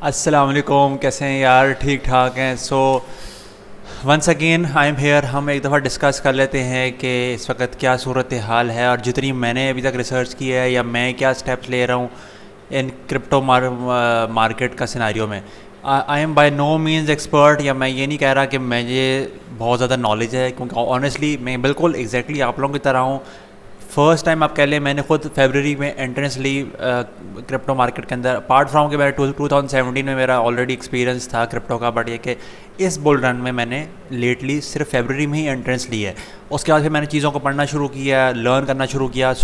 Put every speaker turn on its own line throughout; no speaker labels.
अस्सलाम वालेकुम, कैसे हैं यार? ठीक ठाक हैं। So once again I am here. हम एक दफ़ा डिस्कस कर लेते हैं कि इस वक्त क्या सूरत हाल है और जितनी मैंने अभी तक रिसर्च की है या मैं क्या स्टेप्स ले रहा हूँ इन क्रिप्टो मार्केट का सिनारियो में। I am by no means expert, या मैं ये नहीं कह रहा कि मुझे बहुत ज़्यादा नॉलेज है, क्योंकि ऑनेस्टली मैं बिल्कुल एग्जैक्टली आप लोगों की तरह हूँ। फ़र्स्ट टाइम आप कह लें मैंने खुद फरवरी में एंट्रेंस ली क्रिप्टो मार्केट के अंदर। अपार्ट फ्राम कि मेरा 2017 में मेरा ऑलरेडी एक्सपीरियंस था क्रिप्टो का, बट ये कि इस बुल रन में मैंने लेटली सिर्फ फरवरी में ही एंट्रेंस ली है। उसके बाद फिर मैंने चीज़ों को पढ़ना शुरू किया, लर्न करना शुरू किया।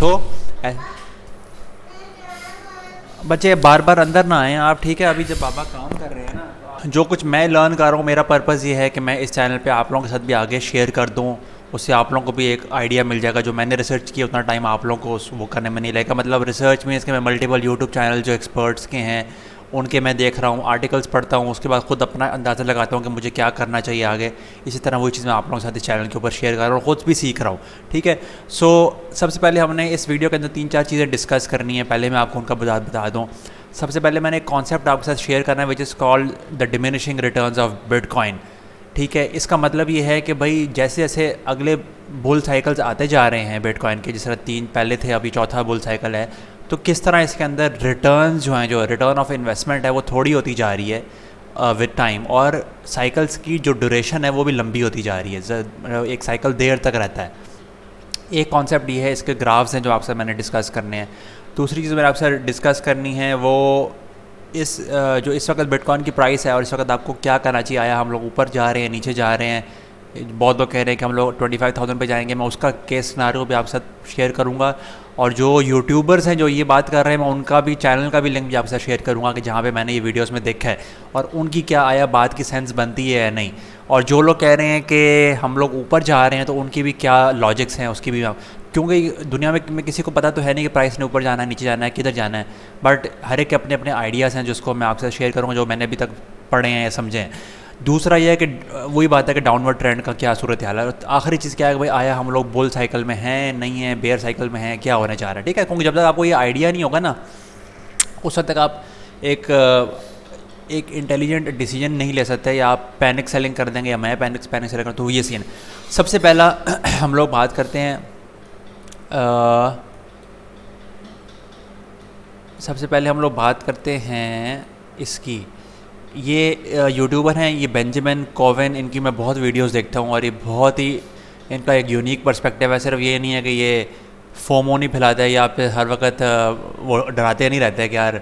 बच्चे बार बार अंदर ना आएँ आप, ठीक है? अभी जब बाबा काम कर रहे हैं ना, जो कुछ मैं लर्न कर रहा हूँ मेरा पर्पज़ ये है कि मैं इस चैनल पे आप लोगों के साथ भी आगे शेयर कर दूँ। उससे आप लोगों को भी एक आइडिया मिल जाएगा। जो मैंने रिसर्च किया उतना टाइम आप लोगों को वो करने में नहीं लगेगा। मतलब रिसर्च में इसके मैं मल्टीपल यूट्यूब चैनल जो एक्सपर्ट्स के हैं उनके मैं देख रहा हूँ, आर्टिकल्स पढ़ता हूँ, उसके बाद खुद अपना अंदाज़ा लगाता हूँ कि मुझे क्या करना चाहिए आगे। इसी तरह वही चीज़ मैं आप लोगों के साथ इस चैनल के ऊपर शेयर कर रहा हूँ, खुद भी सीख रहा हूँ, ठीक है? सो सबसे पहले हमने इस वीडियो के अंदर 3-4 चीज़ें डिस्कस करनी है। पहले मैं आपको उनका बता दूँ। सबसे पहले मैंने एक कॉन्सेप्ट आपके साथ शेयर करना है which is called the diminishing returns of bitcoin, ठीक है? इसका मतलब ये है कि भाई जैसे जैसे अगले बुल साइकिल्स आते जा रहे हैं बिटकॉइन के, जिस तरह 3 पहले थे, अभी चौथा बुल साइकिल है, तो किस तरह इसके अंदर रिटर्न्स जो हैं, जो रिटर्न ऑफ इन्वेस्टमेंट है वो थोड़ी होती जा रही है विद टाइम, और साइकिल्स की जो ड्यूरेशन है वो भी लंबी होती जा रही है। एक साइकिल देर तक रहता है। एक कॉन्सेप्ट ये है, इसके ग्राफ्स हैं जो आपसे मैंने डिस्कस करने हैं। दूसरी चीज़ मैंने आपसे डिस्कस करनी है वो जो इस वक्त बिटकॉइन की प्राइस है और इस वक्त आपको क्या करना चाहिए। आया हम लोग ऊपर जा रहे हैं, नीचे जा रहे हैं? बहुत लोग कह रहे हैं कि हम लोग 25,000 पे जाएंगे। मैं उसका केस सिनारियो भी आपके साथ शेयर करूंगा, और जो यूट्यूबर्स हैं जो ये बात कर रहे हैं मैं उनका भी चैनल का भी लिंक भी आपके साथ शेयर करूंगा कि जहाँ पे मैंने ये वीडियोस में देखा है और उनकी क्या आया बात की सेंस बनती है या नहीं। और जो लोग कह रहे हैं कि हम लोग ऊपर जा रहे हैं तो उनकी भी क्या लॉजिक्स हैं उसकी भी, क्योंकि दुनिया में किसी को पता तो है नहीं कि प्राइस ने ऊपर जाना है, नीचे जाना है, किधर जाना है। बट हर एक के अपने अपने आइडियाज़ हैं जिसको मैं आपसे शेयर करूँगा, जो मैंने अभी तक पढ़े हैं या समझे हैं। दूसरा यह है कि वही बात है कि डाउनवर्ड ट्रेंड का क्या सूरत हाल है। आखिरी चीज़ क्या है कि भाई आया हम लोग बुल साइकिल में हैं, नहीं है, बेयर साइकिल में हैं, क्या होने जा रहा है, ठीक है? क्योंकि जब तक आपको ये आइडिया नहीं होगा ना, उस वक्त तक आप एक इंटेलिजेंट डिसीजन नहीं ले सकते, या आप पैनिक सेलिंग कर देंगे, या मैं पैनिक सेलिंग कर, तो ये सीन। सबसे पहला हम लोग बात करते हैं सबसे पहले हम लोग बात करते हैं इसकी। ये यूट्यूबर हैं, ये बेंजामिन कोवेन, इनकी मैं बहुत वीडियोस देखता हूँ और ये बहुत ही इनका एक यूनिक पर्सपेक्टिव है। सिर्फ ये नहीं है कि ये फोमो नहीं फैलाता है या फिर हर वक्त वो डराते नहीं रहते हैं कि यार,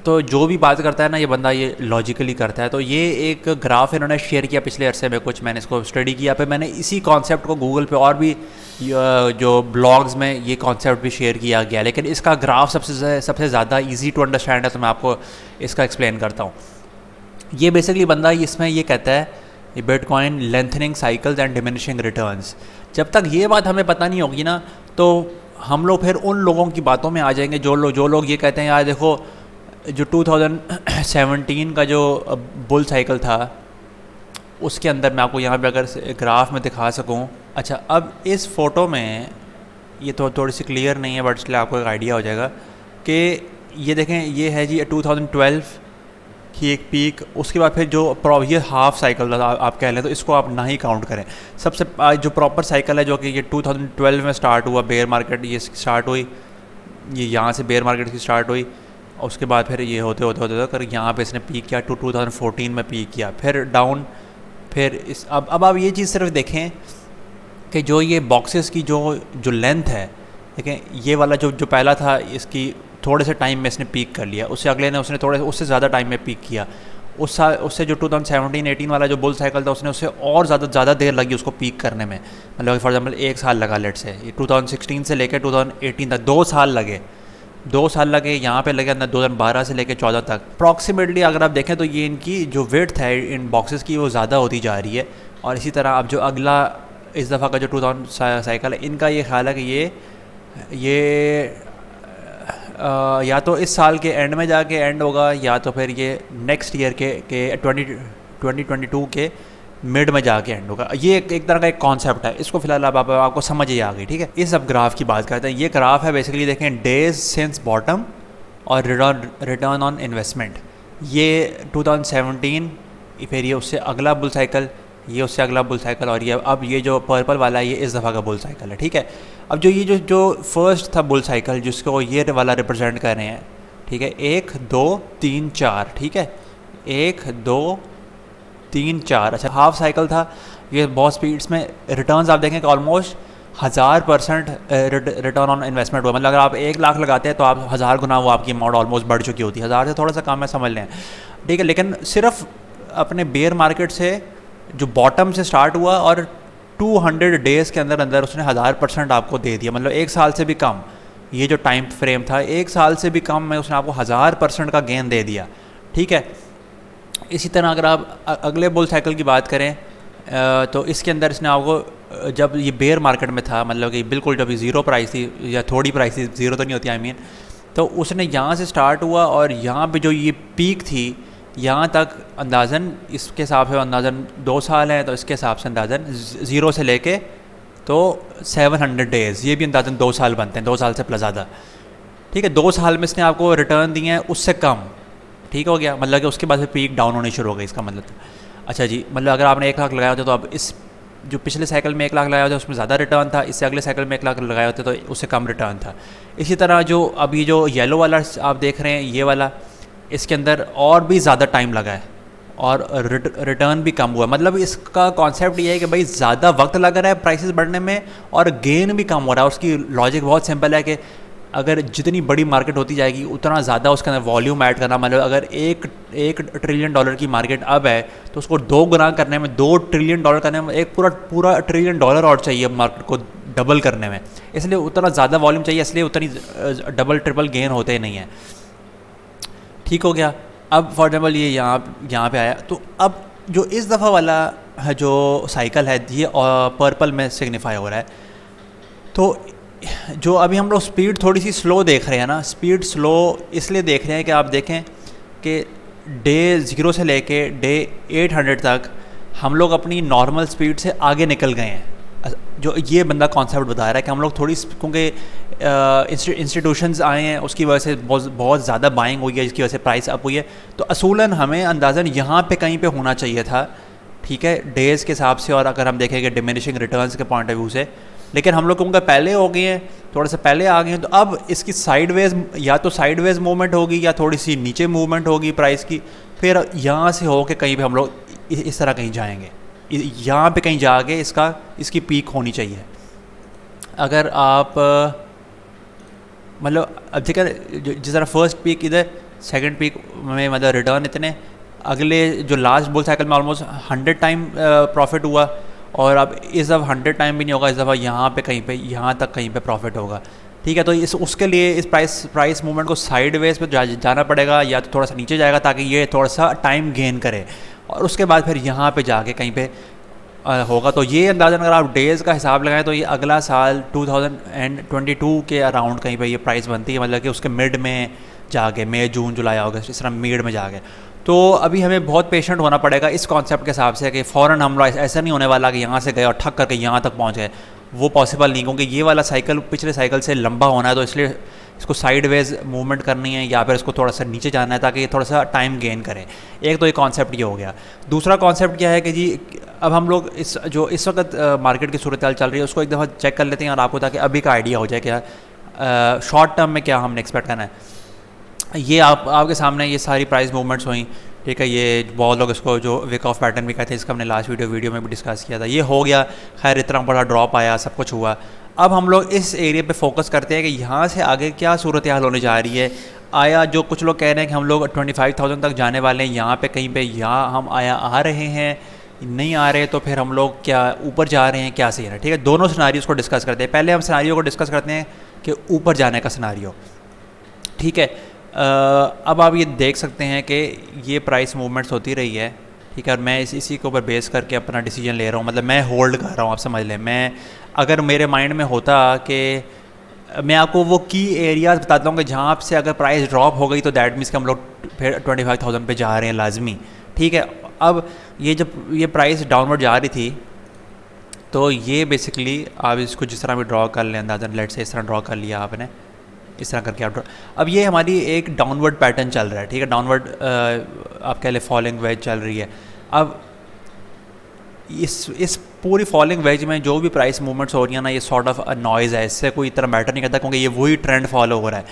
तो जो भी बात करता है ना ये बंदा ये लॉजिकली करता है। तो ये एक ग्राफ इन्होंने शेयर किया पिछले अरसे में कुछ, मैंने इसको स्टडी किया, फिर मैंने इसी कॉन्सेप्ट को गूगल पे और भी जो ब्लॉग्स में ये कॉन्सेप्ट भी शेयर किया गया, लेकिन इसका ग्राफ सबसे ज़्यादा इजी टू अंडरस्टैंड है, तो मैं आपको इसका एक्सप्लेन करता हूँ। ये बेसिकली बंदा इसमें ये कहता है bitcoin lengthening cycles and diminishing returns. जब तक ये बात हमें पता नहीं होगी ना, तो हम लोग फिर उन लोगों की बातों में आ जाएंगे जो लोग ये कहते हैं यार देखो जो 2017 का जो बुल साइकिल था उसके अंदर, मैं आपको यहाँ पे अगर ग्राफ में दिखा सकूँ। अच्छा, अब इस फ़ोटो में ये तो थोड़ी सी क्लियर नहीं है, बट इसलिए आपको एक आइडिया हो जाएगा कि ये देखें, ये है जी 2012 की एक पीक। उसके बाद फिर जो ये हाफ साइकिल था आप कह लें, तो इसको आप ना ही काउंट करें। सबसे जो प्रॉपर साइकिल है जो कि ये 2012 में स्टार्ट हुआ, बेयर मार्केट ये स्टार्ट हुई, ये यहाँ से बेयर मार्केट की स्टार्ट हुई, और उसके बाद फिर ये होते कर यहाँ पे इसने पीक किया, 2014 में पीक किया, फिर डाउन, फिर इस अब आप ये चीज़ सिर्फ देखें कि जो ये बॉक्सेस की जो लेंथ है, देखें ये वाला जो पहला था इसकी थोड़े से टाइम में इसने पीक कर लिया, उससे अगले ने उसने उससे ज़्यादा टाइम में पीक किया। उससे जो 2017-18 वाला जो बुल साइकिल था उसने उससे और ज़्यादा देर लगी उसको पीक करने में। मतलब फॉर एग्जांपल 1 साल लगा, लेट से ये 2016 से लेकर 2018 तक 2 साल लगे। 2 साल लगे, यहाँ पे लगे अंदर 2012 से लेकर 14 तक। अप्रॉक्सीमेटली अगर आप देखें तो ये इनकी जो विड्थ है इन बॉक्सेस की वो ज़्यादा होती जा रही है। और इसी तरह अब जो अगला इस दफ़ा का जो 2000 साइकिल है, इनका ये ख्याल है कि ये या तो इस साल के एंड में जाके एंड होगा, या तो फिर ये नेक्स्ट ईयर के 2022 के मिड में जाके एंड होगा। ये एक तरह का एक कॉन्सेप्ट है, इसको फिलहाल आपको समझ ही आ गई, ठीक है? इस अब ग्राफ की बात करते हैं। ये ग्राफ है बेसिकली, देखें डेज सिंस बॉटम और रिटर्न ऑन इन्वेस्टमेंट। ये 2017, फिर ये उससे अगला बुल साइकिल, ये उससे अगला बुल साइकिल, और ये अब ये जो पर्पल वाला है ये इस दफ़ा का बुल साइकिल है, ठीक है। अब जो ये जो फर्स्ट था बुल साइकिल जिसको ये वाला रिप्रेजेंट कर रहे हैं, ठीक है, 1 2 3 4, ठीक है, 1 2 3 4, अच्छा हाफ साइकिल था ये। बहुत स्पीड्स में रिटर्न्स आप देखें कि ऑलमोस्ट 1000% रिटर्न ऑन इन्वेस्टमेंट हुआ। मतलब अगर आप 1 लाख लगाते हैं तो आप 1000 गुना वो आपकी अमाउंट ऑलमोस्ट बढ़ चुकी होती है। 1000 से थोड़ा सा कम है समझ लें, ठीक है। लेकिन सिर्फ अपने बेयर मार्केट से जो बॉटम से स्टार्ट हुआ और 200 डेज़ के अंदर अंदर उसने 1000% आपको दे दिया। मतलब 1 साल से भी कम, ये जो टाइम फ्रेम था 1 साल से भी कम में उसने आपको 1000% का गेन दे दिया, ठीक है। इसी तरह अगर आप अगले बुल साइकिल की बात करें तो इसके अंदर इसने आपको, जब ये बेयर मार्केट में था, मतलब कि बिल्कुल जब ये ज़ीरो प्राइस थी या थोड़ी प्राइस थी, ज़ीरो तो नहीं होती आई मीन, तो उसने यहाँ से स्टार्ट हुआ और यहाँ पे जो ये पीक थी यहाँ तक अंदाज़न, इसके हिसाब से अंदाज़न 2 साल हैं तो इसके हिसाब से अंदाज़न ज़ीरो से लेके तो 700 डेज़, ये भी अंदाज़न 2 साल बनते हैं, 2 साल से प्लस ज़्यादा, ठीक है। 2 साल में इसने आपको रिटर्न दिए हैं उससे कम, ठीक हो गया। मतलब कि उसके बाद फिर पीक डाउन होनी शुरू हो गई, इसका मतलब। अच्छा जी, मतलब अगर आपने 1 लाख लगाया होता तो अब इस जो पिछले साइकिल में 1 लाख लगाया होता उसमें ज़्यादा रिटर्न था, इससे अगले साइकिल में 1 लाख लगाया होता तो उससे कम रिटर्न था। इसी तरह जो अभी जो येलो वाला आप देख रहे हैं ये वाला, इसके अंदर और भी ज़्यादा टाइम लगा है और रिटर्न भी कम हुआ। मतलब इसका कॉन्सेप्ट ये है कि भाई ज़्यादा वक्त लग रहा है प्राइसेस बढ़ने में और गेन भी कम हो रहा है। उसकी लॉजिक बहुत सिंपल है कि अगर जितनी बड़ी मार्केट होती जाएगी उतना ज़्यादा उसके अंदर वॉल्यूम ऐड करना। मतलब अगर एक ट्रिलियन डॉलर की मार्केट अब है तो उसको 2 गुना करने में, 2 ट्रिलियन डॉलर करने में एक पूरा ट्रिलियन डॉलर और चाहिए मार्केट को डबल करने में। इसलिए उतना ज़्यादा वॉल्यूम चाहिए, इसलिए उतनी डबल ट्रिपल गेन होते नहीं हैं, ठीक हो गया। अब फॉर एग्जाम्पल ये यहाँ पे आया तो अब जो इस दफ़ा वाला है जो साइकिल है ये पर्पल में सिग्निफाई हो रहा है। तो जो अभी हम लोग स्पीड थोड़ी सी स्लो देख रहे हैं ना, स्पीड स्लो इसलिए देख रहे हैं कि आप देखें कि डे 0 से लेके डे 800 तक हम लोग अपनी नॉर्मल स्पीड से आगे निकल गए हैं। जो ये बंदा कॉन्सेप्ट बता रहा है कि हम लोग थोड़ी, क्योंकि इंस्टीट्यूशंस आए हैं उसकी वजह से बहुत ज़्यादा बाइंग हुई है जिसकी वजह से प्राइस अप हुई है। तो असूलन हमें अंदाज़न यहाँ पे कहीं पे होना चाहिए था, ठीक है, डेज़ के हिसाब से। और अगर हम देखेंगे डिमिनिशिंग रिटर्न्स के पॉइंट ऑफ व्यू से, लेकिन हम लोग क्योंकि पहले हो गए हैं, थोड़ा सा पहले आ गए हैं, तो अब इसकी साइडवेज, या तो साइडवेज मूवमेंट होगी या थोड़ी सी नीचे मूवमेंट होगी प्राइस की, फिर यहाँ से हो के कहीं पे हम लोग इस तरह कहीं जाएंगे, यहाँ पे कहीं जाके इसकी पीक होनी चाहिए। अगर आप मतलब अब देखिए जिस तरह फर्स्ट पीक इधर, सेकंड पीक में मतलब रिटर्न इतने, अगले जो लास्ट बुल साइकिल में ऑलमोस्ट 100 टाइम प्रॉफिट हुआ, और अब इस दफ़ा 100 टाइम भी नहीं होगा, इस दफ़ा यहाँ पे कहीं पे, यहाँ तक कहीं पे प्रॉफिट होगा, ठीक है। तो उसके लिए इस प्राइस मूवमेंट को साइडवेज पे जाना पड़ेगा, या तो थोड़ा सा नीचे जाएगा ताकि ये थोड़ा सा टाइम गेन करे, और उसके बाद फिर यहाँ पे जाके कहीं पे होगा। तो ये अंदाज़न अगर आप डेज़ का हिसाब लगाएं तो ये अगला साल 2022 के अराउंड कहीं पे ये प्राइस बनती है, मतलब कि उसके मिड में जाके, मई जून जुलाई अगस्त इस तरह मिड में जाके। तो अभी हमें बहुत पेशेंट होना पड़ेगा इस कॉन्सेप्ट के हिसाब से कि फ़ौरन हम लोग, ऐसा नहीं होने वाला कि यहाँ से गए और ठक करके यहाँ तक पहुँच गए, वो पॉसिबल नहीं, क्योंकि ये वाला साइकिल पिछले साइकिल से लंबा होना है। तो इसलिए इसको साइडवेज मूवमेंट करनी है या फिर इसको थोड़ा सा नीचे जाना है ताकि ये थोड़ा सा टाइम गेन करे। एक तो ये कॉन्सेप्ट ये हो गया। दूसरा कॉन्सेप्ट क्या है कि जी अब हम लोग इस वक्त मार्केट की सूरत हाल चल रही है उसको एक दफ़ा चेक कर लेते हैं, और आपको ताकि अभी का आइडिया हो जाए क्या शॉर्ट टर्म में क्या हमने एक्सपेक्ट करना है। ये आपके सामने ये सारी प्राइस मूवमेंट्स हुई, ठीक है। ये बहुत लोग इसको जो विक ऑफ पैटर्न भी कहते हैं, इसका हमने लास्ट वीडियो में भी डिस्कस किया था। ये हो गया, खैर इतना बड़ा ड्रॉप आया, सब कुछ हुआ। अब हम लोग इस एरिया पे फोकस करते हैं कि यहाँ से आगे क्या सूरत हाल होने जा रही है। आया जो कुछ लोग कह रहे हैं कि हम लोग 25,000 तक जाने वाले हैं, यहाँ पे कहीं पे यहाँ हम आ रहे हैं, नहीं आ रहे, तो फिर हम लोग क्या ऊपर जा रहे हैं, क्या सही है, ठीक है। दोनों सिनारियों को डिस्कस करते हैं। पहले हम सिनारियों को डिस्कस करते हैं कि ऊपर जाने का सिनारियो, ठीक है। अब आप ये देख सकते हैं कि ये प्राइस मूवमेंट्स होती रही है, ठीक है। और मैं इसी के ऊपर बेस करके अपना डिसीजन ले रहा हूँ, मतलब मैं होल्ड कर रहा हूँ, आप समझ लें। मैं अगर मेरे माइंड में होता कि मैं आपको वो की एरियाज़ बताता हूँ कि जहाँ से अगर प्राइस ड्रॉप हो गई तो दैट मीन्स कि हम लोग फिर 25,000 पे जा रहे हैं लाजमी, ठीक है। अब ये जब ये प्राइस डाउनवर्ड जा रही थी तो ये बेसिकली आप इसको जिस तरह भी ड्रॉ कर लें, अंदाज़न लेट से इस तरह ड्रॉ कर लिया आपने, इस तरह करके आप अब ये हमारी एक डाउनवर्ड पैटर्न चल रहा है, ठीक है, डाउनवर्ड आप कह लें फॉलिंग वेज चल रही है। अब इस पूरी फॉलिंग वेज में जो भी प्राइस मूवमेंट्स हो रही है ना, ये सॉर्ट ऑफ नॉइज़ है, इससे कोई इतना मैटर नहीं करता क्योंकि ये वही ट्रेंड फॉलो हो रहा है।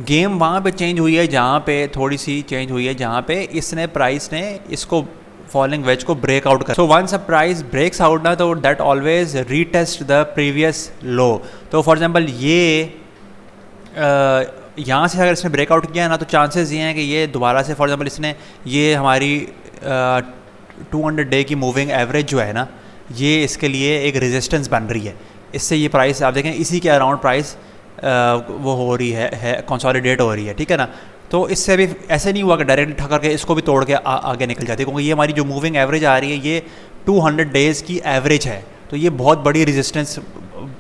गेम वहाँ पे चेंज हुई है जहाँ पे थोड़ी सी चेंज हुई है, जहाँ पे इसने प्राइस ने इसको फॉलिंग वेज को ब्रेक आउट कर। So once a price breaks out ना, तो that always retest the previous low. तो फॉर एग्जांपल ये यहाँ से अगर इसने ब्रेकआउट किया है ना, तो चांसेस ये हैं कि ये दोबारा से फॉर एग्जांपल इसने ये हमारी 200 डे की मूविंग एवरेज जो है ना, ये इसके लिए एक रेजिस्टेंस बन रही है। इससे ये प्राइस आप देखें इसी के अराउंड प्राइस वो हो रही है कंसोलिडेट हो रही है, ठीक है ना। तो इससे भी ऐसे नहीं हुआ कि डायरेक्टली ठकर के इसको भी तोड़ के आगे निकल जाती है, क्योंकि ये हमारी जो मूविंग एवरेज आ रही है ये 200 डेज़ की एवरेज है। तो ये बहुत बड़ी रेजिस्टेंस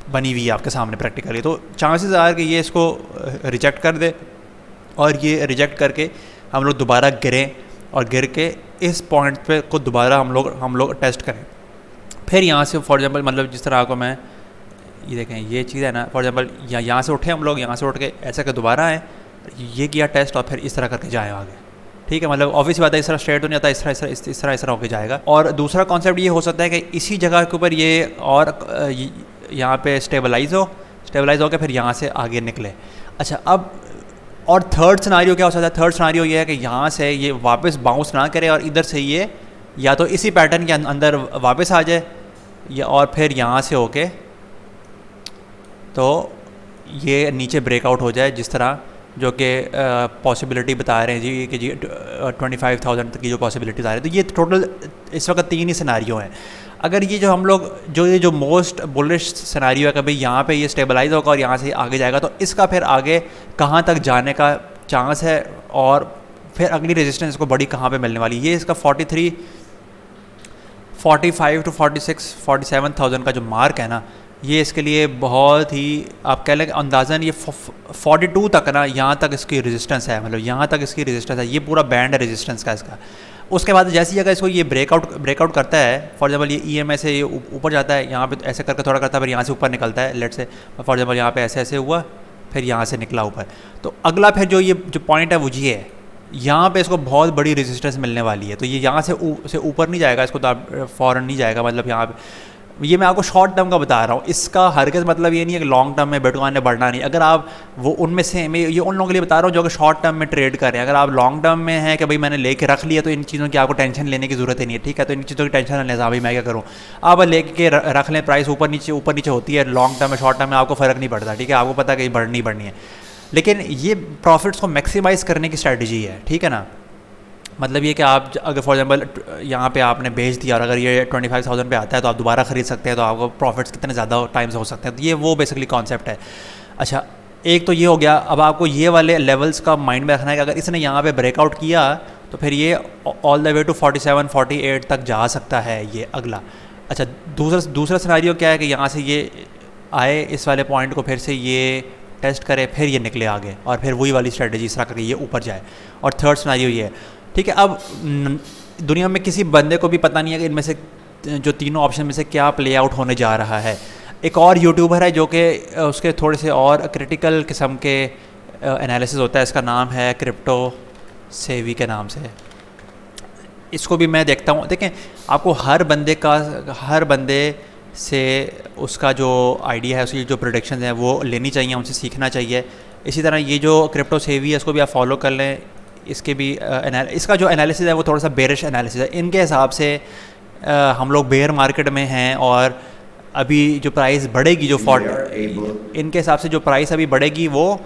बनी हुई है आपके सामने प्रैक्टिकली। तो चांसेस आर कि ये इसको रिजेक्ट कर दे और ये रिजेक्ट करके हम लोग दोबारा गिरें और गिर के इस पॉइंट पे को दोबारा हम लोग टेस्ट करें। फिर यहाँ से फॉर एग्जांपल मतलब जिस तरह को मैं ये देखें ये चीज़ है ना, फॉर एग्जांपल यहाँ से उठे हम लोग, यहाँ से उठ के ऐसा के दोबारा आए, ये किया टेस्ट और फिर इस तरह करके जाए आगे, ठीक है। मतलब ऑब्वियस बात है इस तरह स्ट्रेट तो नहीं आता, इस तरह होके जाएगा। और दूसरा कॉन्सेप्ट ये हो सकता है कि इसी जगह के ऊपर ये और यहाँ पे स्टेबलाइज हो के फिर यहाँ से आगे निकले। अच्छा, अब और थर्ड सिनारियो क्या हो सकता है? थर्ड सिनारियो ये है कि यहाँ से ये वापस बाउंस ना करे और इधर से ये या तो इसी पैटर्न के अंदर वापस आ जाए या और फिर यहाँ से होके तो ये नीचे ब्रेकआउट हो जाए, जिस तरह जो कि पॉसिबिलिटी बता रहे हैं जी कि जी 25,000 तक की जो पॉसिबिलिटीज़ आ रही है। तो ये टोटल इस वक्त 3 ही सिनारियो हैं। अगर ये जो हम लोग जो मोस्ट बुलिश सिनारियो है कि भाई यहाँ पे ये स्टेबलाइज होगा और यहाँ से आगे जाएगा, तो इसका फिर आगे कहाँ तक जाने का चांस है और फिर अगली रेजिस्टेंस इसको बड़ी कहाँ पे मिलने वाली है। ये इसका 45 टू 46 47,000 का जो मार्क है ना, ये इसके लिए बहुत ही आप कह लें अंदाज़न ये 42 तक ना, यहाँ तक इसकी रेजिस्टेंस है, मतलब यहाँ तक इसकी रेजिस्टेंस है, ये पूरा बैंड है रेजिस्टेंस का इसका। उसके बाद जैसी जगह इसको ये ब्रेकआउट करता है, फॉर एग्जांपल ये EMA से ये ऊपर जाता है, यहाँ पे ऐसे करके थोड़ा करता है, फिर यहाँ से ऊपर निकलता है, लेट से फॉर एग्जांपल यहाँ पे ऐसे हुआ, फिर यहाँ से निकला ऊपर। तो अगला फिर जो पॉइंट है वो ये है, यहाँ पे इसको बहुत बड़ी रेजिस्टेंस मिलने वाली है। तो ये यहाँ से ऊपर नहीं जाएगा, इसको तो आप फ़ौरन नहीं जाएगा। मतलब यहाँ पे ये मैं आपको शॉर्ट टर्म का बता रहा हूँ, इसका हरगिज़ मतलब ये नहीं है कि लॉन्ग टर्म में बिटकॉइन ने बढ़ना नहीं। अगर आप वो उनमें से, मैं ये उन लोगों के लिए बता रहा हूँ जो कि शॉर्ट टर्म में ट्रेड कर रहे हैं। अगर आप लॉन्ग टर्म में हैं कि भाई मैंने लेके रख लिया, तो इन चीज़ों की आपको टेंशन लेने की ज़रूरत ही नहीं है, ठीक है। तो इन चीज़ों की टेंशन ना लें, भाई मैं क्या करूँ, आप लेके रख लें, प्राइस ऊपर नीचे होती है लॉन्ग टर्म में, शॉर्ट टर्म में आपको फ़र्क नहीं पड़ता, ठीक है। आपको पता है कि बढ़नी है, लेकिन ये प्रॉफिट्स को मैक्सिमाइज़ करने की स्ट्रैटेजी है, ठीक है ना। मतलब ये कि आप अगर फॉर एग्जांपल यहाँ पे आपने बेच दिया और अगर ये 25,000 पे आता है तो आप दोबारा ख़रीद सकते हैं, तो आपको प्रॉफिट्स कितने ज़्यादा टाइम्स हो सकते हैं। तो ये वो बेसिकली कॉन्सेप्ट है। अच्छा, एक तो ये हो गया। अब आपको ये वाले लेवल्स का माइंड में रखना है कि अगर इसने यहाँ पे ब्रेकआउट किया तो फिर ये ऑल द वे टू 47-48 तक जा सकता है ये अगला। अच्छा, दूसरा सिनेरियो क्या है कि यहाँ से ये आए इस वाले पॉइंट को, फिर से ये टेस्ट करे, फिर ये निकले आगे और फिर वही वाली स्ट्रेटजी इस तरह करके ये ऊपर जाए। और थर्ड सिनेरियो ये है, ठीक है। अब दुनिया में किसी बंदे को भी पता नहीं है कि इनमें से जो तीनों ऑप्शन में से क्या प्ले आउट होने जा रहा है। एक और यूट्यूबर है जो कि उसके थोड़े से और क्रिटिकल किस्म के एनालिसिस होता है, इसका नाम है क्रिप्टो सेवी के नाम से। इसको भी मैं देखता हूँ। देखें, आपको हर बंदे से उसका जो आइडिया है, उसकी जो प्रोडिक्शन है वो लेनी चाहिए, उनसे सीखना चाहिए। इसी तरह ये जो क्रिप्टो सेवी है इसको भी आप फॉलो कर लें। इसके भी इसका जो एनालिसिस है वो थोड़ा सा बेरिश एनालिसिस है। इनके हिसाब से हम लोग बेयर मार्केट में हैं और अभी जो प्राइस बढ़ेगी इनके हिसाब से जो प्राइस अभी बढ़ेगी वो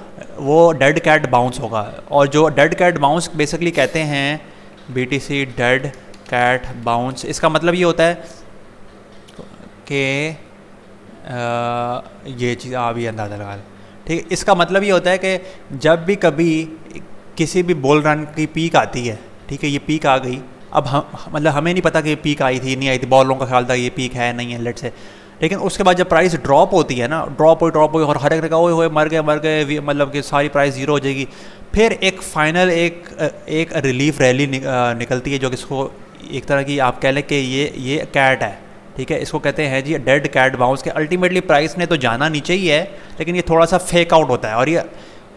डेड कैट बाउंस होगा। और जो डेड कैट बाउंस बेसिकली कहते हैं BTC डेड कैट बाउंस, इसका मतलब ये होता है कि ये चीज़ आप भी अंदाज़ा लगा लें, ठीक है। इसका मतलब ये होता है कि जब भी कभी किसी भी बुल रन की पीक आती है, ठीक है, ये पीक आ गई। अब मतलब हमें नहीं पता कि ये पीक आई थी नहीं आई थी, बहुत लोगों का ख्याल था ये पीक है नहीं है, लेट से। लेकिन उसके बाद जब प्राइस ड्रॉप होती है ना, ड्रॉप हुई और हर एक ओए मर गए, मतलब कि सारी प्राइस ज़ीरो हो जाएगी। फिर एक फाइनल एक रिलीफ रैली निकलती है, जो कि इसको एक तरह की आप कह लें कि ये कैट है, ठीक है। इसको कहते हैं जी डेड कैट बाउंस के। अल्टीमेटली प्राइस ने तो जाना नीचे ही है, लेकिन ये थोड़ा सा फेक आउट होता है। और ये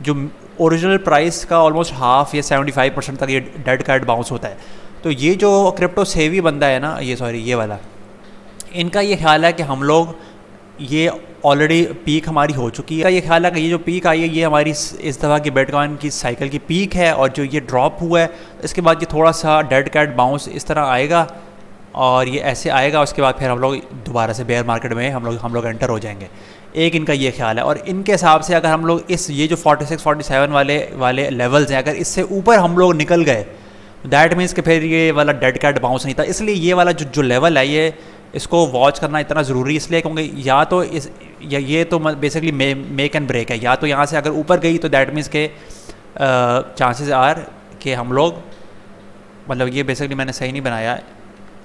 जो ओरिजिनल प्राइस का ऑलमोस्ट हाफ या 75% तक ये डेड कैट बाउंस होता है। तो ये जो क्रिप्टो सेवी बंदा है ना, ये वाला, इनका ये ख्याल है कि हम लोग ये ऑलरेडी पीक हमारी हो चुकी है। ये ख्याल है कि ये जो पीक आई है ये हमारी इस दफ़ा की बिटकॉइन की साइकिल की पीक है, और जो ये ड्रॉप हुआ है इसके बाद ये थोड़ा सा डेड कैट बाउंस इस तरह आएगा और ये ऐसे आएगा, उसके बाद फिर हम लोग दोबारा से बेयर मार्केट में हम लोग एंटर हो जाएंगे। एक इनका ये ख्याल है। और इनके हिसाब से अगर हम लोग ये जो 46-47 वाले लेवल्स हैं, अगर इससे ऊपर हम लोग निकल गए, दैट मीन्स कि फिर ये वाला डेड कैट बाउंस नहीं था। इसलिए ये वाला जो लेवल है ये इसको वॉच करना इतना ज़रूरी इसलिए क्योंकि या तो ये तो बेसिकली मेक एंड ब्रेक है। या तो यहाँ से अगर ऊपर गई तो दैट मीन्स के चांसेस आर कि हम लोग, मतलब ये बेसिकली मैंने सही नहीं बनाया,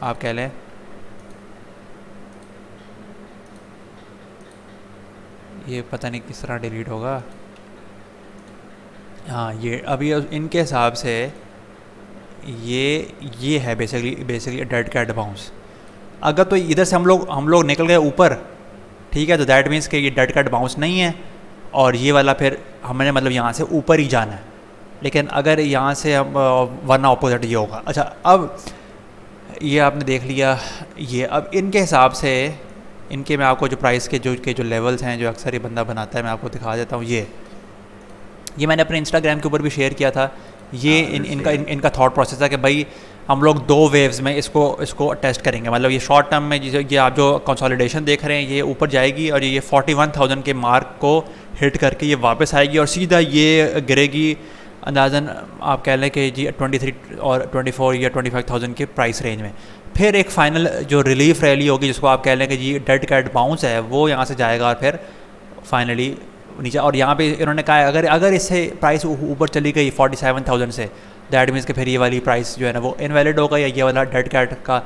आप कह लें ये पता नहीं किस तरह डिलीट होगा। हाँ, ये अभी इनके हिसाब से ये है बेसिकली डेड कैट बाउंस। अगर तो इधर से हम लोग निकल गए ऊपर, ठीक है, तो दैट मीन्स कि ये डेड कैट बाउंस नहीं है और ये वाला फिर हमने मतलब यहाँ से ऊपर ही जाना है। लेकिन अगर यहाँ से हम वरना अपोजिट ये होगा। अच्छा, अब ये आपने देख लिया ये। अब इनके हिसाब से इनके मैं आपको जो प्राइस के जो लेवल्स हैं जो अक्सर ये बंदा बनाता है मैं आपको दिखा देता हूँ। ये मैंने अपने इंस्टाग्राम के ऊपर भी शेयर किया था। ये इनका थॉट प्रोसेस है कि भाई हम लोग 2 वेव्स में इसको टेस्ट करेंगे। मतलब ये शॉर्ट टर्म में ये आप जो कंसोलिडेशन देख रहे हैं ये ऊपर जाएगी और ये 41,000 के मार्क को हिट करके ये वापस आएगी और सीधा ये गिरेगी अंदाज़न आप कह लें कि जी 23 और 24 या 25,000 के प्राइस रेंज में। फिर एक फ़ाइनल जो रिलीफ रैली होगी जिसको आप कह लें कि जी डेड कैट बाउंस है, वो यहाँ से जाएगा और फिर फाइनली नीचे। और यहाँ पे इन्होंने कहा है अगर इससे प्राइस ऊपर चली गई 47,000 से, दैट मीन्स कि फिर ये वाली प्राइस जो है ना वो इनवैलिड होगा या ये वाला डेड कैट का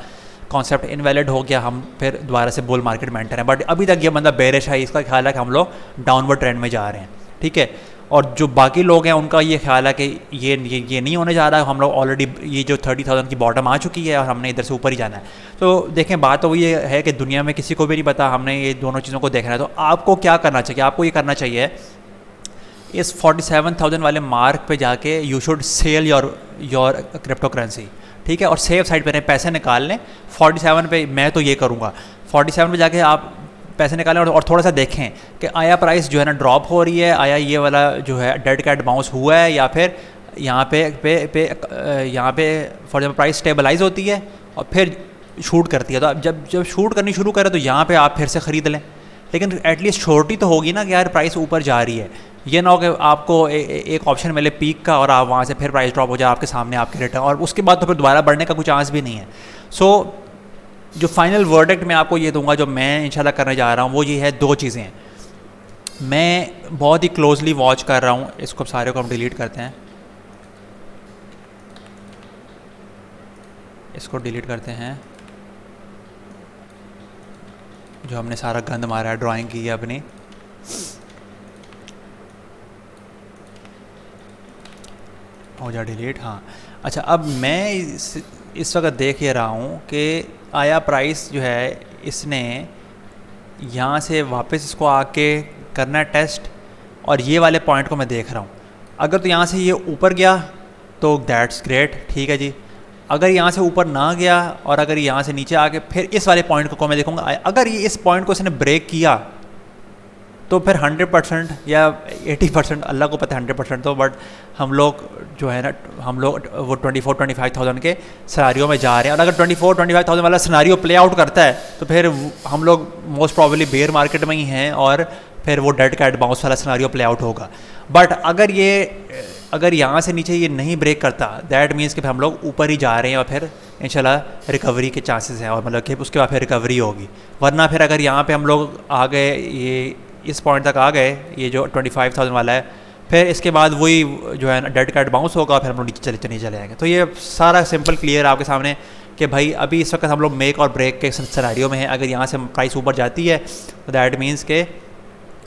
कॉन्सेप्ट इनवैलिड हो गया, हम फिर दोबारा से बुल मार्केट में एंटर हैं। बट अभी तक ये बंदा बेरिश है, इसका ख्याल है कि हम लोग डाउनवर्ड ट्रेंड में जा रहे हैं, ठीक है। और जो बाकी लोग हैं उनका ये ख्याल है कि ये नहीं होने जा रहा है, हम लोग ऑलरेडी ये जो 30,000 की बॉटम आ चुकी है और हमने इधर से ऊपर ही जाना है। तो देखें, बात तो ये है कि दुनिया में किसी को भी नहीं पता, हमने ये दोनों चीज़ों को देखना है। तो आपको क्या करना चाहिए? आपको ये करना चाहिए इस 47,000 वाले मार्क पे जाके you should sell your crypto currency, ठीक है, और सेफ साइड पे पैसे निकाल लें। 47 पे मैं तो ये करूँगा, 47 पे जाके आप पैसे निकालें और थोड़ा सा देखें कि आया प्राइस जो है ना ड्रॉप हो रही है, आया ये वाला जो है डेड कैट बाउंस हुआ है या फिर यहाँ पे फॉर एग्जाम्पल प्राइस स्टेबलाइज होती है और फिर शूट करती है। तो आप जब शूट करनी शुरू करें तो यहाँ पे आप फिर से ख़रीद लें। लेकिन एटलीस्ट श्योरिटी तो होगी ना कि यार प्राइस ऊपर जा रही है। ये ना हो कि आपको एक ऑप्शन मिले पीक का और आप वहाँ से फिर प्राइस ड्रॉप हो जाए आपके सामने आपके रिटर्न, और उसके बाद तो फिर दोबारा बढ़ने का कोई चांस भी नहीं है। सो जो फाइनल वर्डिक्ट मैं आपको ये दूंगा जो मैं इंशाल्लाह करने जा रहा हूँ वो ये है, 2 चीज़ें हैं मैं बहुत ही क्लोजली वॉच कर रहा हूँ। इसको सारे को हम डिलीट करते हैं, इसको डिलीट करते हैं जो हमने सारा गंद मारा है, ड्राइंग की है अपनी। हो जा डिलीट, हाँ। अच्छा, अब मैं इस वक्त देख ये रहा हूँ कि आया प्राइस जो है इसने यहाँ से वापस इसको आके करना है टेस्ट, और ये वाले पॉइंट को मैं देख रहा हूँ। अगर तो यहाँ से ये ऊपर गया तो दैट्स ग्रेट, ठीक है जी। अगर यहाँ से ऊपर ना गया और अगर यहाँ से नीचे आके फिर इस वाले पॉइंट को मैं देखूँगा, अगर ये इस पॉइंट को इसने ब्रेक किया तो फिर 100% या 80%, अल्लाह को पता है 100% तो, बट हम लोग जो है ना हम लोग वो 24-25,000 के सिनारियो में जा रहे हैं। और अगर 24-25,000 वाला सिनारियो प्ले आउट करता है तो फिर हम लोग मोस्ट प्रॉब्ली बेयर मार्केट में ही हैं और फिर वो डेड कैट बाउंस वाला सिनारियो प्ले आउट होगा। बट अगर यहाँ से नीचे ये नहीं ब्रेक करता, दैट मीन्स कि हम लोग ऊपर ही जा रहे हैं और फिर इंशाल्लाह रिकवरी के चांसेस हैं, और मतलब कि उसके बाद फिर रिकवरी होगी। वरना फिर अगर यहाँ पे हम लोग आ गए, ये इस पॉइंट तक आ गए, ये जो 25,000 वाला है, फिर इसके बाद वही जो है ना डेड कैट बाउंस होगा, फिर हम लोग नीचे चले जाएंगे। तो ये सारा सिंपल क्लियर आपके सामने कि भाई अभी इस वक्त हम लोग मेक और ब्रेक के सिनारियो में हैं। अगर यहाँ से प्राइस ऊपर जाती है तो दैट मीन्स के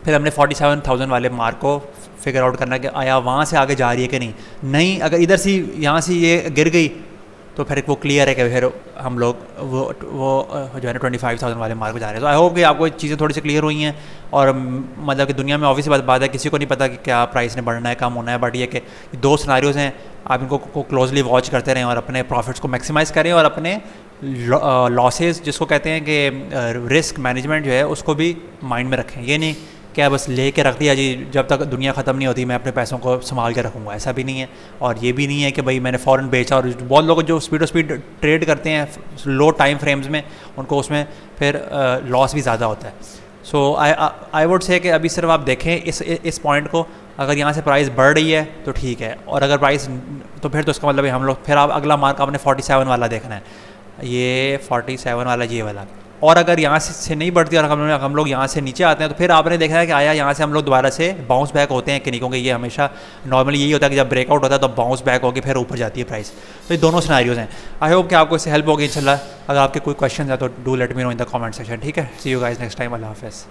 फिर हमने 47,000 वाले मार्क को फिगर आउट करना है कि आया वहाँ से आगे जा रही है कि नहीं। अगर इधर से यहाँ से ये गिर गई तो फिर वो क्लियर है कि फिर हम लोग वो जो है ना 25,000 वाले मार्क पे जा रहे हैं। तो आई होप कि आपको चीज़ें थोड़ी सी क्लियर हुई हैं। और मतलब कि दुनिया में ऑब्वियस बात है, किसी को नहीं पता कि क्या प्राइस ने बढ़ना है कम होना है, बट ये कि दो सिनारियोज़ हैं, आप इनको क्लोजली वॉच करते रहें और अपने प्रॉफिट्स को मैक्सिमाइज़ करें और अपने लॉसेस जिसको कहते हैं कि रिस्क मैनेजमेंट जो है उसको भी माइंड में रखें। ये नहीं क्या बस ले के रख दिया जी, जब तक दुनिया ख़त्म नहीं होती मैं अपने पैसों को संभाल के रखूँगा, ऐसा भी नहीं है। और ये भी नहीं है कि भाई मैंने फ़ौरन बेचा, और बहुत लोग जो स्पीड ट्रेड करते हैं लो टाइम फ्रेम्स में, उनको उसमें फिर लॉस भी ज़्यादा होता है। सो आई वुड से कि अभी सिर्फ आप देखें इस पॉइंट को, अगर यहाँ से प्राइस बढ़ रही है तो ठीक है, और अगर प्राइस तो फिर तो इसका मतलब हम लोग फिर आप अगला मार्क आपने 47 वाला देखना है, ये 47 वाला ये वाला। और अगर यहाँ से नहीं बढ़ती और हम लोग यहाँ से नीचे आते हैं तो फिर आपने देखा है कि आया यहाँ से हम लोग दोबारा से बाउंस बैक होते हैं कि नहीं, क्योंकि ये हमेशा नॉर्मली यही होता है कि जब ब्रेकआउट होता है तो बाउंस बैक होकर फिर ऊपर जाती है प्राइस। तो ये दोनों सिनेरियोज हैं। आई होप कि आपको इससे हेल्प होगी इंशाल्लाह। अगर आपके कोई क्वेश्चन है तो do let me know in the comment section. ठीक है, सी यू गाइस नेक्स्ट टाइम। अल्लाह हाफ़िज़।